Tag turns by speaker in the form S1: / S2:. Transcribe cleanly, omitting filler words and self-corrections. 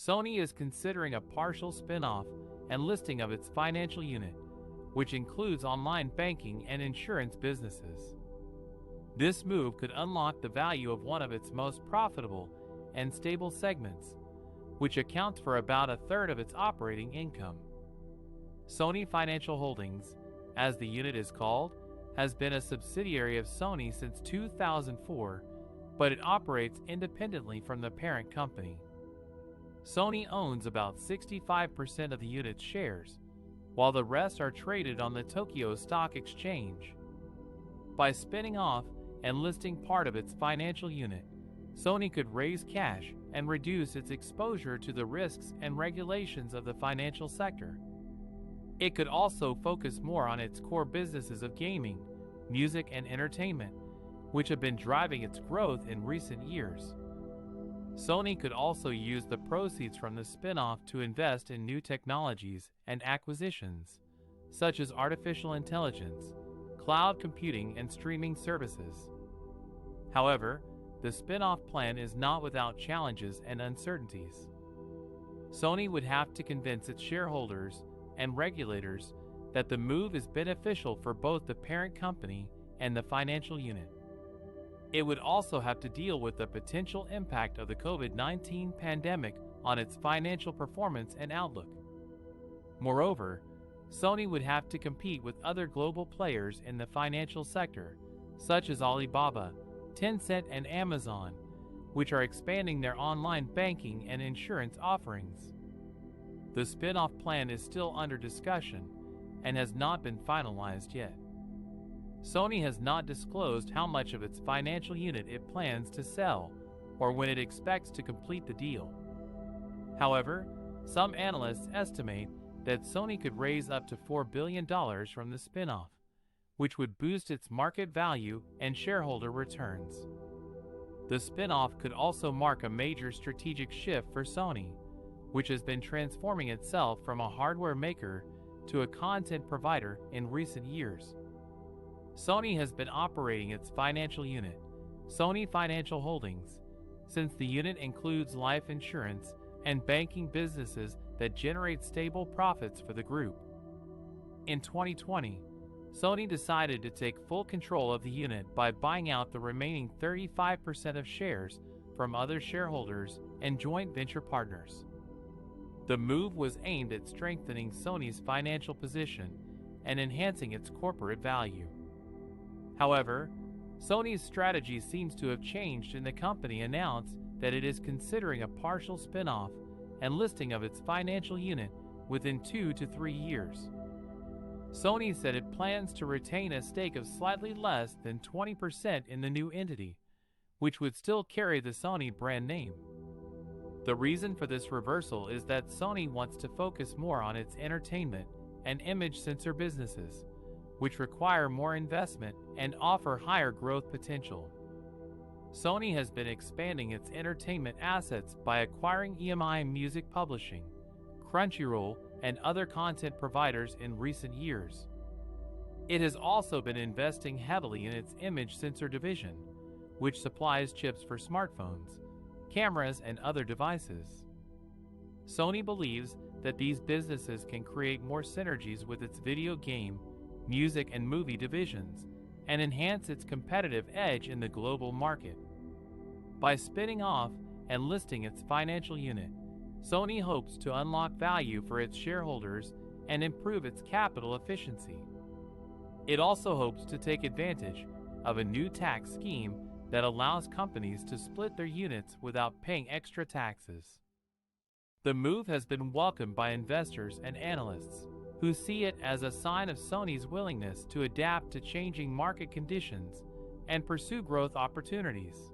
S1: Sony is considering a partial spin-off and listing of its financial unit, which includes online banking and insurance businesses. This move could unlock the value of one of its most profitable and stable segments, which accounts for about a third of its operating income. Sony Financial Holdings, as the unit is called, has been a subsidiary of Sony since 2004, but it operates independently from the parent company. Sony owns about 65% of the unit's shares, while the rest are traded on the Tokyo Stock Exchange. By spinning off and listing part of its financial unit, Sony could raise cash and reduce its exposure to the risks and regulations of the financial sector. It could also focus more on its core businesses of gaming, music, and entertainment, which have been driving its growth in recent years. Sony could also use the proceeds from the spin-off to invest in new technologies and acquisitions, such as artificial intelligence, cloud computing, and streaming services. However, the spin-off plan is not without challenges and uncertainties. Sony would have to convince its shareholders and regulators that the move is beneficial for both the parent company and the financial unit. It would also have to deal with the potential impact of the COVID-19 pandemic on its financial performance and outlook. Moreover, Sony would have to compete with other global players in the financial sector, such as Alibaba, Tencent, and Amazon, which are expanding their online banking and insurance offerings. The spin-off plan is still under discussion and has not been finalized yet. Sony has not disclosed how much of its financial unit it plans to sell or when it expects to complete the deal. However, some analysts estimate that Sony could raise up to $4 billion from the spin-off, which would boost its market value and shareholder returns. The spin-off could also mark a major strategic shift for Sony, which has been transforming itself from a hardware maker to a content provider in recent years. Sony has been operating its financial unit, Sony Financial Holdings, since the unit includes life insurance and banking businesses that generate stable profits for the group. In 2020, Sony decided to take full control of the unit by buying out the remaining 35% of shares from other shareholders and joint venture partners. The move was aimed at strengthening Sony's financial position and enhancing its corporate value. However, Sony's strategy seems to have changed, and the company announced that it is considering a partial spin-off and listing of its financial unit within 2 to 3 years. Sony said it plans to retain a stake of slightly less than 20% in the new entity, which would still carry the Sony brand name. The reason for this reversal is that Sony wants to focus more on its entertainment and image sensor businesses, which require more investment and offer higher growth potential. Sony has been expanding its entertainment assets by acquiring EMI Music Publishing, Crunchyroll, and other content providers in recent years. It has also been investing heavily in its image sensor division, which supplies chips for smartphones, cameras, and other devices. Sony believes that these businesses can create more synergies with its video game, music, and movie divisions, and enhance its competitive edge in the global market. By spinning off and listing its financial unit, Sony hopes to unlock value for its shareholders and improve its capital efficiency. It also hopes to take advantage of a new tax scheme that allows companies to split their units without paying extra taxes. The move has been welcomed by investors and analysts, who see it as a sign of Sony's willingness to adapt to changing market conditions and pursue growth opportunities.